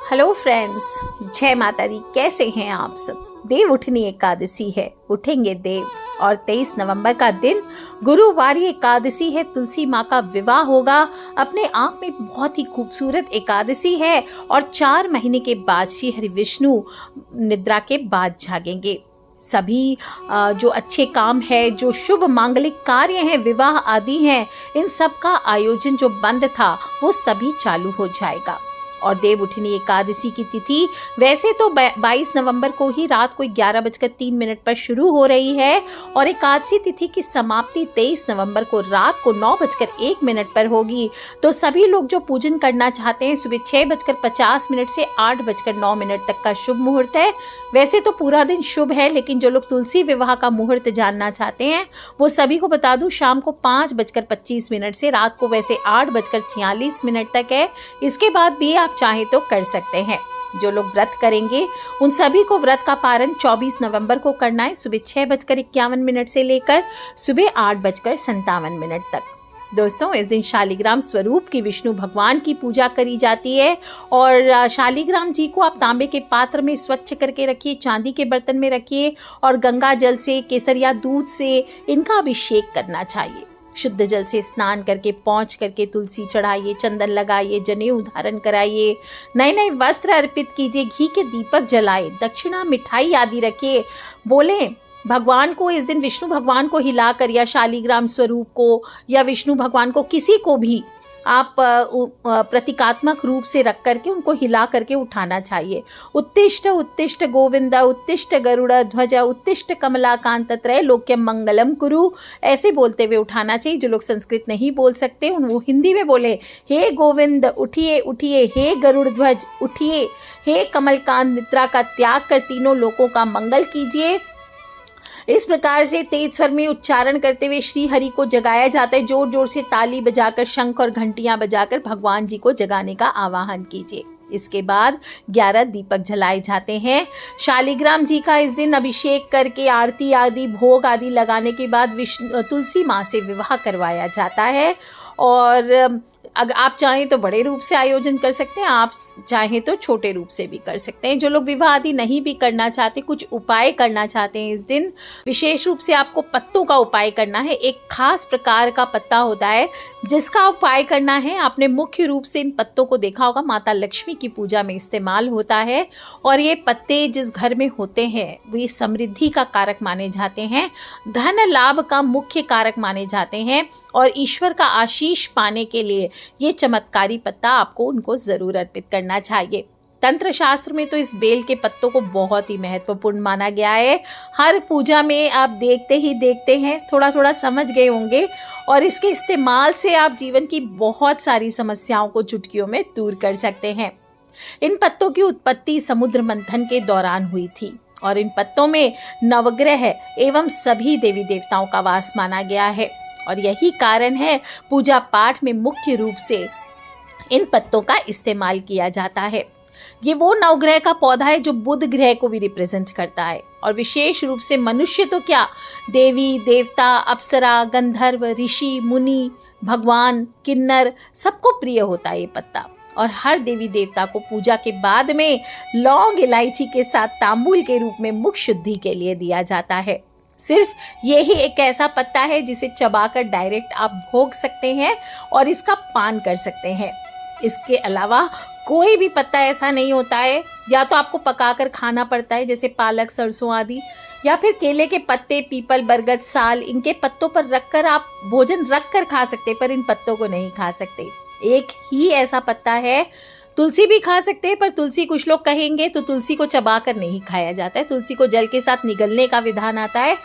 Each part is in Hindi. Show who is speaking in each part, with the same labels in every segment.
Speaker 1: हेलो फ्रेंड्स, जय माता दी। कैसे हैं आप सब। देव उठनी एकादशी है, उठेंगे देव। और 23 नवंबर का दिन गुरुवार एकादशी है। तुलसी माँ का विवाह होगा। अपने आप में बहुत ही खूबसूरत एकादशी है। और 4 महीने के बाद श्री हरि विष्णु निद्रा के बाद जागेंगे। सभी जो अच्छे काम है, जो शुभ मांगलिक कार्य हैं, विवाह आदि हैं, इन सब का आयोजन जो बंद था वो सभी चालू हो जाएगा। और देव उठनी एकादशी की तिथि वैसे तो 22 नवंबर को ही रात को 11:03 पर शुरू हो रही है और एकादशी तिथि की समाप्ति 23 नवंबर को रात को 9:01 पर होगी। तो सभी लोग जो पूजन करना चाहते हैं, सुबह 6:50 से 8:09 तक का शुभ मुहूर्त है। वैसे तो पूरा दिन शुभ है, लेकिन जो लोग तुलसी विवाह का मुहूर्त जानना चाहते हैं वो सभी को बता दूं, शाम को 5:25 से रात को वैसे 8:46 तक है। इसके बाद भी आप चाहे तो कर सकते हैं। जो लोग व्रत करेंगे उन सभी को व्रत का पारण 24 नवंबर को करना है, सुबह 6:51 से लेकर सुबह 8:57 तक। दोस्तों, इस दिन शालिग्राम स्वरूप की विष्णु भगवान की पूजा करी जाती है। और शालिग्राम जी को आप तांबे के पात्र में स्वच्छ करके रखिए, चांदी के बर्तन में रखिए और गंगा जल से, केसरिया दूध से इनका अभिषेक करना चाहिए। शुद्ध जल से स्नान करके पहुँच करके तुलसी चढ़ाइए, चंदन लगाइए, जनेऊ धारण कराइए, नए नए वस्त्र अर्पित कीजिए, घी के दीपक जलाए, दक्षिणा मिठाई आदि रखिए। बोले भगवान को इस दिन, विष्णु भगवान को हिलाकर या शालिग्राम स्वरूप को या विष्णु भगवान को, किसी को भी आप प्रतीकात्मक रूप से रख करके उनको हिला करके उठाना चाहिए। उत्तिष्ठ उत्तिष्ठ गोविंद, उत्तिष्ठ गरुड़ ध्वज, उत्तिष्ठ कमलाकांत, त्रैलोक्यम मंगलम कुरु, ऐसे बोलते हुए उठाना चाहिए। जो लोग संस्कृत नहीं बोल सकते वो हिंदी में बोले, हे गोविंद उठिए उठिए, हे गरुड़ ध्वज उठिए, हे कमलकांत निद्रा का त्याग कर तीनों लोकों का मंगल कीजिए। इस प्रकार से तेज स्वर में उच्चारण करते हुए श्री हरि को जगाया जाता है। जोर जोर से ताली बजाकर, शंख और घंटियां बजाकर भगवान जी को जगाने का आवाहन कीजिए। इसके बाद 11 दीपक जलाए जाते हैं। शालिग्राम जी का इस दिन अभिषेक करके आरती आदि भोग आदि लगाने के बाद तुलसी माँ से विवाह करवाया जाता है। और अगर आप चाहें तो बड़े रूप से आयोजन कर सकते हैं, आप चाहें तो छोटे रूप से भी कर सकते हैं। जो लोग विवाह आदि नहीं भी करना चाहते, कुछ उपाय करना चाहते हैं, इस दिन विशेष रूप से आपको पत्तों का उपाय करना है। एक खास प्रकार का पत्ता होता है जिसका उपाय करना है। आपने मुख्य रूप से इन पत्तों को देखा होगा, माता लक्ष्मी की पूजा में इस्तेमाल होता है। और ये पत्ते जिस घर में होते हैं वे समृद्धि का कारक माने जाते हैं, धन लाभ का मुख्य कारक माने जाते हैं। और ईश्वर का आशीष पाने के लिए ये चमत्कारी पत्ता आपको उनको जरूर अर्पित करना चाहिए। तंत्र शास्त्र में तो इस बेल के पत्तों को बहुत ही महत्वपूर्ण माना गया है। हर पूजा में आप देखते ही देखते हैं, थोड़ा थोड़ा समझ गए होंगे। और इसके इस्तेमाल से आप जीवन की बहुत सारी समस्याओं को चुटकियों में दूर कर सकते हैं। इन पत्तों की उत्पत्ति समुद्र मंथन के दौरान हुई थी और इन पत्तों में नवग्रह एवं सभी देवी देवताओं का वास माना गया है। और यही कारण है पूजा पाठ में मुख्य रूप से इन पत्तों का इस्तेमाल किया जाता है। ये वो नवग्रह का पौधा है जो बुध ग्रह को भी रिप्रेजेंट करता है। और विशेष रूप से मनुष्य तो क्या, देवी देवता, अप्सरा, गंधर्व, ऋषि, मुनि, भगवान, किन्नर, सबको प्रिय होता है ये पत्ता। और हर देवी देवता को पूजा के बाद में लौंग इलायची के साथ तांबूल के रूप में मुख शुद्धि के लिए दिया जाता है। सिर्फ यही एक ऐसा पत्ता है जिसे चबाकर डायरेक्ट आप भोग सकते हैं और इसका पान कर सकते हैं। इसके अलावा कोई भी पत्ता ऐसा नहीं होता है। या तो आपको पकाकर खाना पड़ता है, जैसे पालक, सरसों आदि, या फिर केले के पत्ते, पीपल, बरगद, साल, इनके पत्तों पर रखकर आप भोजन रख कर खा सकते, पर इन पत्तों को नहीं खा सकते। एक ही ऐसा पत्ता है, तुलसी भी खा सकते हैं, पर तुलसी कुछ लोग कहेंगे तो तुलसी को चबाकर नहीं खाया जाता है, तुलसी को जल के साथ निगलने का विधान आता है।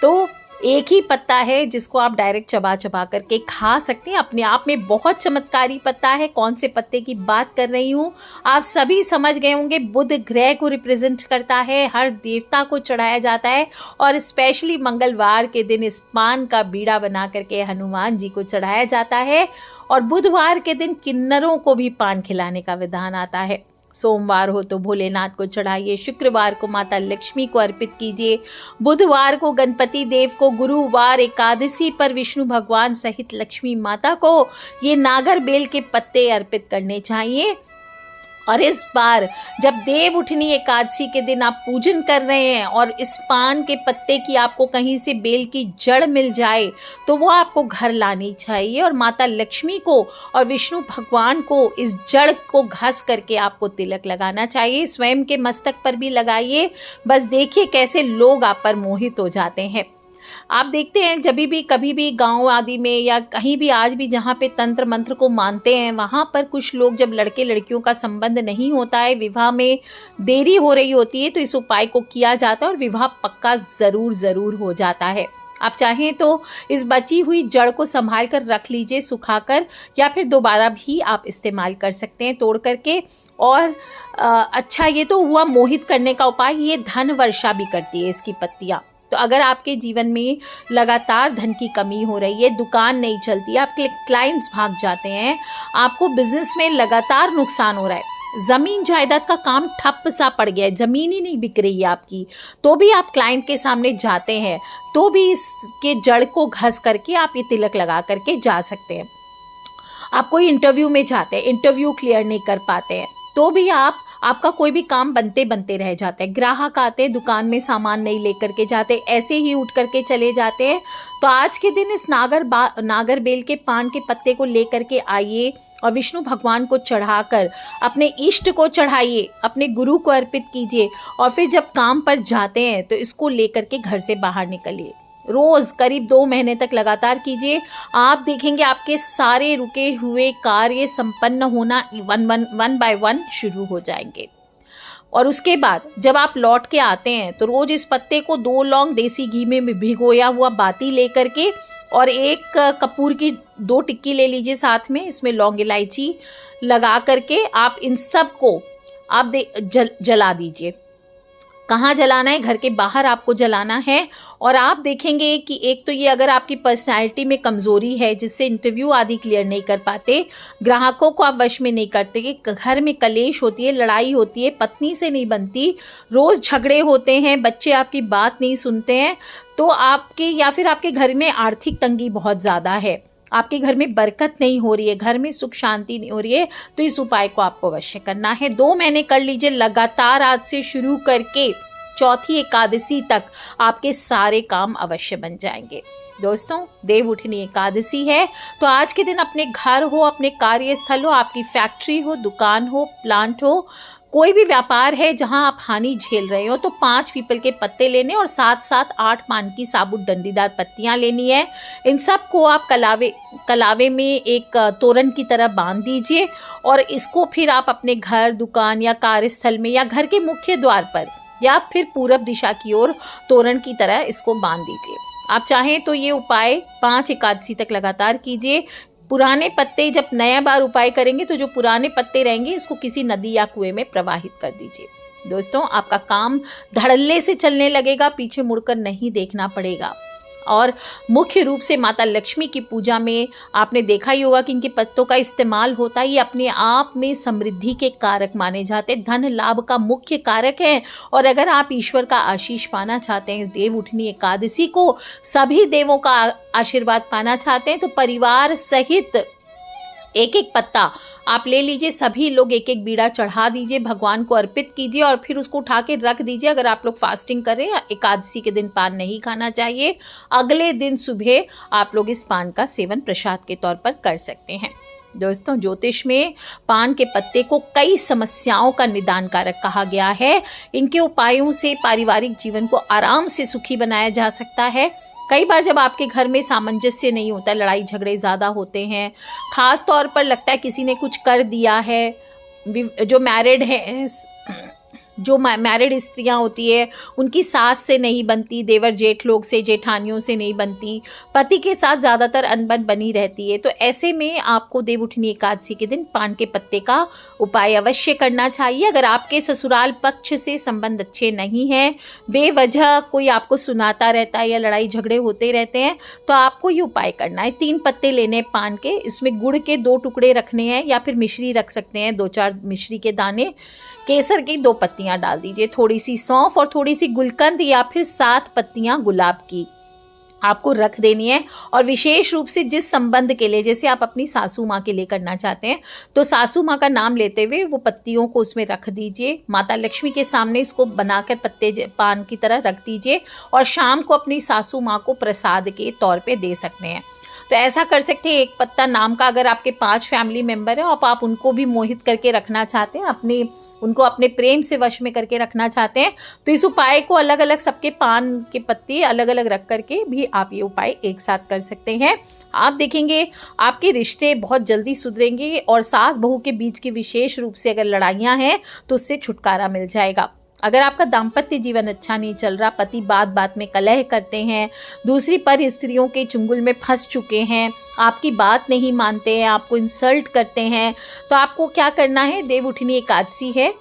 Speaker 1: तो एक ही पत्ता है जिसको आप डायरेक्ट चबा चबा करके खा सकते हैं। अपने आप में बहुत चमत्कारी पत्ता है। कौन से पत्ते की बात कर रही हूँ आप सभी समझ गए होंगे। बुध ग्रह को रिप्रेजेंट करता है, हर देवता को चढ़ाया जाता है। और स्पेशली मंगलवार के दिन इस पान का बीड़ा बना करके हनुमान जी को चढ़ाया जाता है। और बुधवार के दिन किन्नरों को भी पान खिलाने का विधान आता है। सोमवार हो तो भोलेनाथ को चढ़ाइए, शुक्रवार को माता लक्ष्मी को अर्पित कीजिए, बुधवार को गणपति देव को, गुरुवार एकादशी पर विष्णु भगवान सहित लक्ष्मी माता को ये नागर बेल के पत्ते अर्पित करने चाहिए। और इस बार जब देव उठनी एकादशी के दिन आप पूजन कर रहे हैं और इस पान के पत्ते की आपको कहीं से बेल की जड़ मिल जाए तो वो आपको घर लानी चाहिए और माता लक्ष्मी को और विष्णु भगवान को इस जड़ को घस करके आपको तिलक लगाना चाहिए। स्वयं के मस्तक पर भी लगाइए। बस देखिए कैसे लोग आप पर मोहित हो जाते हैं। आप देखते हैं जब भी कभी भी गांव आदि में या कहीं भी आज भी जहाँ पे तंत्र मंत्र को मानते हैं वहाँ पर कुछ लोग जब लड़के लड़कियों का संबंध नहीं होता है, विवाह में देरी हो रही होती है, तो इस उपाय को किया जाता है और विवाह पक्का ज़रूर हो जाता है। आप चाहें तो इस बची हुई जड़ को संभाल कर रख लीजिए सुखाकर, या फिर दोबारा भी आप इस्तेमाल कर सकते हैं तोड़ करके। और अच्छा, ये तो हुआ मोहित करने का उपाय। ये धन वर्षा भी करती है इसकी पत्तियाँ। तो अगर आपके जीवन में लगातार धन की कमी हो रही है, दुकान नहीं चलती, आपके क्लाइंट्स भाग जाते हैं, आपको बिजनेस में लगातार नुकसान हो रहा है, ज़मीन जायदाद का काम ठप सा पड़ गया है, ज़मीन ही नहीं बिक रही है आपकी, तो भी आप क्लाइंट के सामने जाते हैं, तो भी इसके जड़ को घस करके आप ये तिलक लगा करके जा सकते हैं। आप कोई इंटरव्यू में जाते हैं, इंटरव्यू क्लियर नहीं कर पाते हैं, तो भी आपका कोई भी काम बनते रह जाता है। ग्राहक आते हैं, दुकान में सामान नहीं लेकर के जाते, ऐसे ही उठ करके चले जाते हैं। तो आज के दिन इस नागर बेल के पान के पत्ते को लेकर के आइए और विष्णु भगवान को चढ़ाकर अपने इष्ट को चढ़ाइए, अपने गुरु को अर्पित कीजिए और फिर जब काम पर जाते हैं तो इसको लेकर के घर से बाहर निकलिए। रोज करीब 2 महीने तक लगातार कीजिए। आप देखेंगे आपके सारे रुके हुए कार्य संपन्न होना वन बाय वन शुरू हो जाएंगे। और उसके बाद जब आप लौट के आते हैं तो रोज इस पत्ते को 2 लौंग देसी घी में भिगोया हुआ बाती लेकर के और 1 कपूर की 2 टिक्की ले लीजिए साथ में, इसमें लौंग इलायची लगा करके आप इन सब को आप जला दीजिए। कहाँ जलाना है? घर के बाहर आपको जलाना है। और आप देखेंगे कि एक तो ये, अगर आपकी पर्सनैलिटी में कमज़ोरी है जिससे इंटरव्यू आदि क्लियर नहीं कर पाते, ग्राहकों को आप वश में नहीं करते, कि घर में कलेश होती है, लड़ाई होती है, पत्नी से नहीं बनती, रोज़ झगड़े होते हैं, बच्चे आपकी बात नहीं सुनते हैं, तो आपके या फिर आपके घर में आर्थिक तंगी बहुत ज़्यादा है, आपके घर में बरकत नहीं हो रही है, घर में सुख शांति नहीं हो रही है, तो इस उपाय को आपको अवश्य करना है। 2 महीने कर लीजिए लगातार, आज से शुरू करके चौथी एकादशी तक आपके सारे काम अवश्य बन जाएंगे। दोस्तों, देव उठनी एकादशी है, तो आज के दिन अपने घर हो, अपने कार्यस्थल हो, आपकी फैक्ट्री हो, दुकान हो, प्लांट हो, कोई भी व्यापार है जहां आप हानि झेल रहे हो, तो 5 पीपल के पत्ते लेने और साथ 8 पान की साबुत डंडीदार पत्तियां लेनी है। इन सब को आप कलावे में एक तोरण की तरह बांध दीजिए और इसको फिर आप अपने घर, दुकान या कार्यस्थल में या घर के मुख्य द्वार पर या फिर पूरब दिशा की ओर तोरण की तरह इसको बांध दीजिए। आप चाहें तो ये उपाय 5 एकादशी तक लगातार कीजिए। पुराने पत्ते, जब नया बार उपाय करेंगे तो जो पुराने पत्ते रहेंगे इसको किसी नदी या कुएं में प्रवाहित कर दीजिए। दोस्तों, आपका काम धड़ल्ले से चलने लगेगा, पीछे मुड़कर नहीं देखना पड़ेगा। और मुख्य रूप से माता लक्ष्मी की पूजा में आपने देखा ही होगा कि इनके पत्तों का इस्तेमाल होता है। ये अपने आप में समृद्धि के कारक माने जाते हैं, धन लाभ का मुख्य कारक है। और अगर आप ईश्वर का आशीष पाना चाहते हैं, इस देव उठनी एकादशी को सभी देवों का आशीर्वाद पाना चाहते हैं, तो परिवार सहित 1 पत्ता आप ले लीजिए, सभी लोग 1 बीड़ा चढ़ा दीजिए, भगवान को अर्पित कीजिए और फिर उसको उठा के रख दीजिए। अगर आप लोग फास्टिंग करें, एकादशी के दिन पान नहीं खाना चाहिए, अगले दिन सुबह आप लोग इस पान का सेवन प्रसाद के तौर पर कर सकते हैं। दोस्तों, ज्योतिष में पान के पत्ते को कई समस्याओं का निदान कारक कहा गया है। इनके उपायों से पारिवारिक जीवन को आराम से सुखी बनाया जा सकता है। कई बार जब आपके घर में सामंजस्य नहीं होता, लड़ाई झगड़े ज़्यादा होते हैं, ख़ास तौर पर लगता है किसी ने कुछ कर दिया है, जो मैरिड है, जो मैरिड स्त्रियां होती है उनकी सास से नहीं बनती, देवर जेठ लोग से, जेठानियों से नहीं बनती, पति के साथ ज़्यादातर अनबन बनी रहती है, तो ऐसे में आपको देव उठनी एकादशी के दिन पान के पत्ते का उपाय अवश्य करना चाहिए। अगर आपके ससुराल पक्ष से संबंध अच्छे नहीं हैं, बेवजह कोई आपको सुनाता रहता है या लड़ाई झगड़े होते रहते हैं, तो आपको ये उपाय करना है। 3 पत्ते लेने हैं पान के, इसमें गुड़ के 2 टुकड़े रखने हैं या फिर मिश्री रख सकते हैं, 2-4 मिश्री के दाने, केसर की 2 पत्तियां डाल दीजिए, थोड़ी सी सौंफ और थोड़ी सी गुलकंद या फिर 7 पत्तियां गुलाब की। आपको रख देनी है। और विशेष रूप से जिस संबंध के लिए, जैसे आप अपनी सासू माँ के लिए करना चाहते हैं, तो सासू माँ का नाम लेते हुए वो पत्तियों को उसमें रख दीजिए। माता लक्ष्मी के सामने इसको बनाकर पत्ते पान की तरह रख दीजिए और शाम को अपनी सासू माँ को प्रसाद के तौर पे दे सकते हैं। तो ऐसा कर सकते हैं, एक पत्ता नाम का, अगर आपके 5 फैमिली मेंबर है और आप उनको भी मोहित करके रखना चाहते हैं, उनको अपने प्रेम से वश में करके रखना चाहते हैं, तो इस उपाय को अलग अलग सबके पान के पत्ते अलग अलग रख करके भी आप ये उपाय एक साथ कर सकते हैं। आप देखेंगे आपके रिश्ते बहुत जल्दी सुधरेंगे और सास बहू के बीच की विशेष रूप से अगर लड़ाइयाँ हैं तो उससे छुटकारा मिल जाएगा। अगर आपका दाम्पत्य जीवन अच्छा नहीं चल रहा, पति बात बात में कलह करते हैं, दूसरी पर स्त्रियों के चुंगल में फंस चुके हैं, आपकी बात नहीं मानते हैं, आपको इंसल्ट करते हैं, तो आपको क्या करना है, देवउठनी एकादशी है,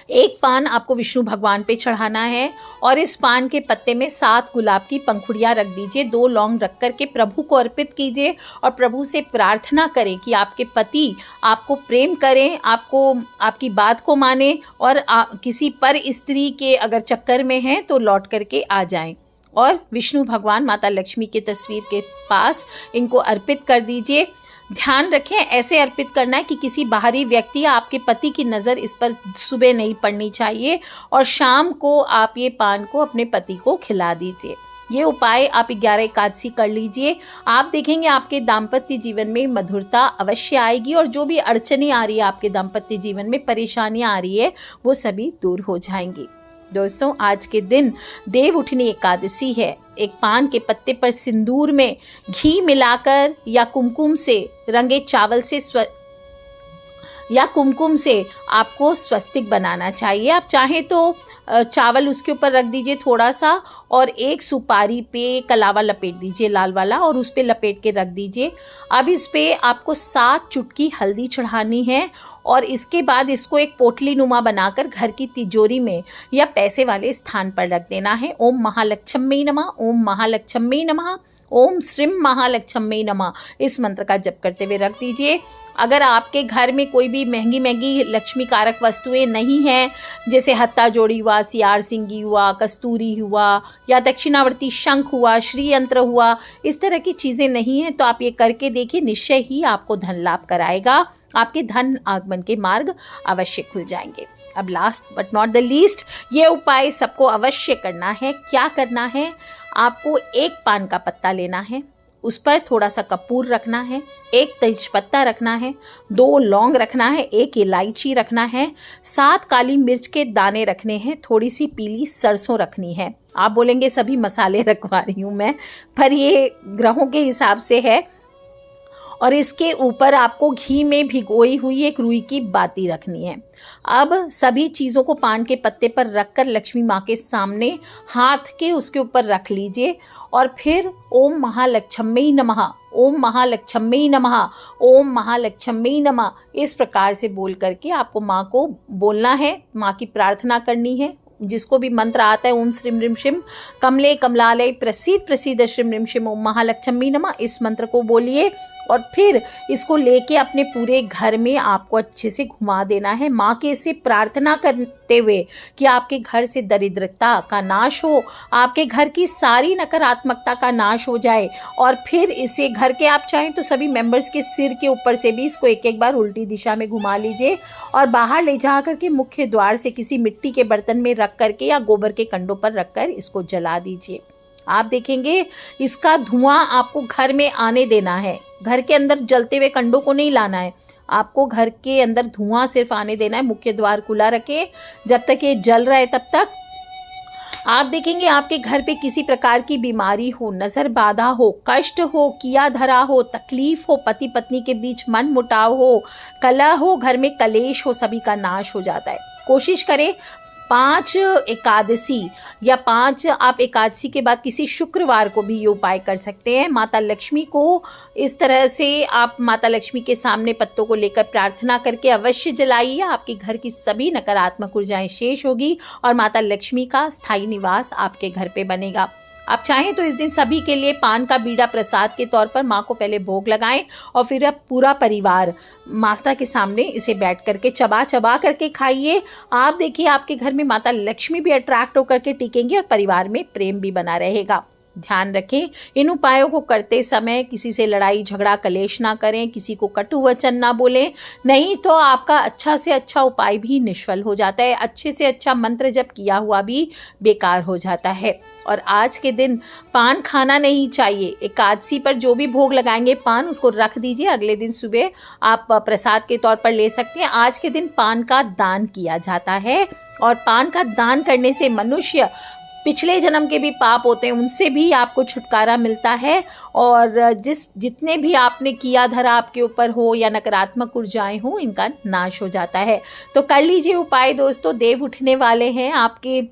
Speaker 1: एक पान आपको विष्णु भगवान पे चढ़ाना है और इस पान के पत्ते में 7 गुलाब की पंखुड़ियाँ रख दीजिए, 2 लौंग रख करके प्रभु को अर्पित कीजिए और प्रभु से प्रार्थना करें कि आपके पति आपको प्रेम करें, आपको आपकी बात को माने और किसी पर स्त्री के अगर चक्कर में हैं तो लौट करके आ जाएं। और विष्णु भगवान माता लक्ष्मी की तस्वीर के पास इनको अर्पित कर दीजिए। ध्यान रखें, ऐसे अर्पित करना है कि किसी बाहरी व्यक्ति या आपके पति की नज़र इस पर सुबह नहीं पड़नी चाहिए और शाम को आप ये पान को अपने पति को खिला दीजिए। ये उपाय आप 11 एकादशी कर लीजिए। आप देखेंगे आपके दाम्पत्य जीवन में मधुरता अवश्य आएगी और जो भी अड़चनें आ रही है आपके दाम्पत्य जीवन में, परेशानियां आ रही है, वो सभी दूर हो जाएंगी। दोस्तों, आज के दिन देवउठनी एकादशी है। एक पान के पत्ते पर सिंदूर में घी मिलाकर या कुमकुम से रंगे चावल से कुमकुम से आपको स्वस्तिक बनाना चाहिए। आप चाहें तो चावल उसके ऊपर रख दीजिए थोड़ा सा और एक सुपारी पे कलावा लपेट दीजिए लाल वाला और उस पे लपेट के रख दीजिए। अब इस पे आपको 7 चुटकी हल्दी चढ़ानी है और इसके बाद इसको एक पोटली नुमा बनाकर घर की तिजोरी में या पैसे वाले स्थान पर रख देना है। ओम महालक्ष्मी नमः, ओम महालक्ष्मी नमः, ओम श्रीम महालक्ष्मी नमः, इस मंत्र का जप करते हुए रख दीजिए। अगर आपके घर में कोई भी महंगी महंगी लक्ष्मी कारक वस्तुएं नहीं हैं, जैसे हत्ता जोड़ी हुआ, सियार सिंगी हुआ, कस्तूरी हुआ या दक्षिणावर्ती शंख हुआ, श्री यंत्र हुआ, इस तरह की चीज़ें नहीं हैं, तो आप ये करके देखिए, निश्चय ही आपको धन लाभ कराएगा। आपके धन आगमन के मार्ग अवश्य खुल जाएंगे। अब last but not the least, ये उपाय सबको अवश्य करना है। क्या करना है, आपको एक पान का पत्ता लेना है, उस पर थोड़ा सा कपूर रखना है, एक तेजपत्ता रखना है, 2 लौंग रखना है, 1 इलायची रखना है, 7 काली मिर्च के दाने रखने हैं, थोड़ी सी पीली सरसों रखनी है। आप बोलेंगे सभी मसाले रखवा रही हूँ मैं, पर ये ग्रहों के हिसाब से है। और इसके ऊपर आपको घी में भिगोई हुई एक रुई की बाती रखनी है। अब सभी चीज़ों को पान के पत्ते पर रखकर लक्ष्मी माँ के सामने हाथ के उसके ऊपर रख लीजिए और फिर ओम महालक्ष्मी नमः, ओम महालक्ष्मी नमः, ओम महालक्ष्मी नमः, इस प्रकार से बोल करके आपको माँ को बोलना है, माँ की प्रार्थना करनी है। जिसको भी मंत्र आता है, ओम श्रीम ह्रीम शिम कमले कमलालय प्रसीद प्रसीद श्रीम ह्रीम शिम ओम महालक्ष्मी नमः, इस मंत्र को बोलिए और फिर इसको लेके अपने पूरे घर में आपको अच्छे से घुमा देना है। माँ के से प्रार्थना करते हुए कि आपके घर से दरिद्रता का नाश हो, आपके घर की सारी नकारात्मकता का नाश हो जाए। और फिर इसे घर के आप चाहें तो सभी मेंबर्स के सिर के ऊपर से भी इसको एक एक बार उल्टी दिशा में घुमा लीजिए और बाहर ले जा करके मुख्य द्वार से किसी मिट्टी के बर्तन में रख करके या गोबर के कंडों पर रखकर इसको जला दीजिए। आप देखेंगे इसका धुआं आपको घर में आने देना है, घर के अंदर जलते हुए कंडों को नहीं लाना है, आपको घर के अंदर धुआं सिर्फ आने देना है। मुख्य द्वार खुला रखें, जब तक ये जल रहा है तब तक। आप देखेंगे आपके घर पे किसी प्रकार की बीमारी हो, नजर बाधा हो, कष्ट हो, किया धरा हो, तकलीफ हो, पति पत्नी के बीच मन मुटाव हो, कलह हो, घर में कलेश हो, सभी का नाश हो जाता है। कोशिश करें 5 एकादशी या 5 आप एकादशी के बाद किसी शुक्रवार को भी ये उपाय कर सकते हैं। माता लक्ष्मी को इस तरह से आप माता लक्ष्मी के सामने पत्तों को लेकर प्रार्थना करके अवश्य जलाइए। आपके घर की सभी नकारात्मक ऊर्जाएं शेष होगी और माता लक्ष्मी का स्थायी निवास आपके घर पे बनेगा। आप चाहें तो इस दिन सभी के लिए पान का बीड़ा प्रसाद के तौर पर माँ को पहले भोग लगाएं और फिर आप पूरा परिवार माता के सामने इसे बैठ करके चबा चबा करके खाइए। आप देखिए आपके घर में माता लक्ष्मी भी अट्रैक्ट होकर के टिकेंगी और परिवार में प्रेम भी बना रहेगा। ध्यान रखें, इन उपायों को करते समय किसी से लड़ाई झगड़ा कलेश ना करें, किसी को कटु वचन ना बोलें, नहीं तो आपका अच्छा से अच्छा उपाय भी निष्फल हो जाता है, अच्छे से अच्छा मंत्र जप किया हुआ भी बेकार हो जाता है। और आज के दिन पान खाना नहीं चाहिए। एकादशी पर जो भी भोग लगाएंगे पान उसको रख दीजिए, अगले दिन सुबह आप प्रसाद के तौर पर ले सकते हैं। आज के दिन पान का दान किया जाता है और पान का दान करने से मनुष्य पिछले जन्म के भी पाप होते हैं उनसे भी आपको छुटकारा मिलता है और जितने भी आपने किया धरा आपके ऊपर हो या नकारात्मक ऊर्जाएं हो इनका नाश हो जाता है। तो कर लीजिए उपाय दोस्तों, देव उठने वाले हैं, आपके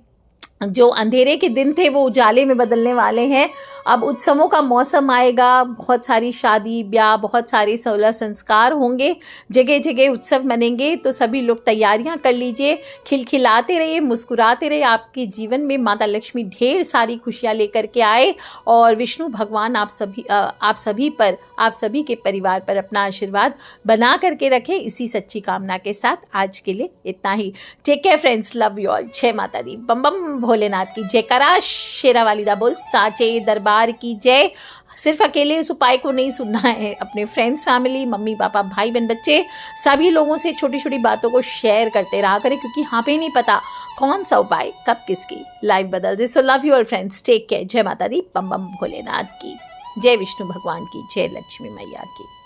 Speaker 1: जो अंधेरे के दिन थे वो उजाले में बदलने वाले हैं। अब उत्सवों का मौसम आएगा, बहुत सारी शादी ब्याह, बहुत सारे 16 संस्कार होंगे, जगह जगह उत्सव मनेंगे। तो सभी लोग तैयारियां कर लीजिए, खिलखिलाते रहिए, मुस्कुराते रहिए। आपके जीवन में माता लक्ष्मी ढेर सारी खुशियां लेकर के आए और विष्णु भगवान आप सभी के परिवार पर अपना आशीर्वाद बना करके रखे। इसी सच्ची कामना के साथ आज के लिए इतना ही। Take care friends, love you all. जय माता दी, बम बम भोलेनाथ की जयकारा, शेरा वाली दा बोल, साचे दरबार की जय। सिर्फ अकेले इस उपाय को नहीं सुनना है, अपने फ्रेंड्स फैमिली मम्मी पापा भाई बहन बच्चे सभी लोगों से छोटी छोटी बातों को शेयर करते रहा करें, क्योंकि यहाँ पे नहीं पता कौन सा उपाय कब किसकी लाइफ बदल दे। So love you all friends, take care. जय माता दी, बम बम भोलेनाथ की जय, विष्णु भगवान की जय, लक्ष्मी मैया की।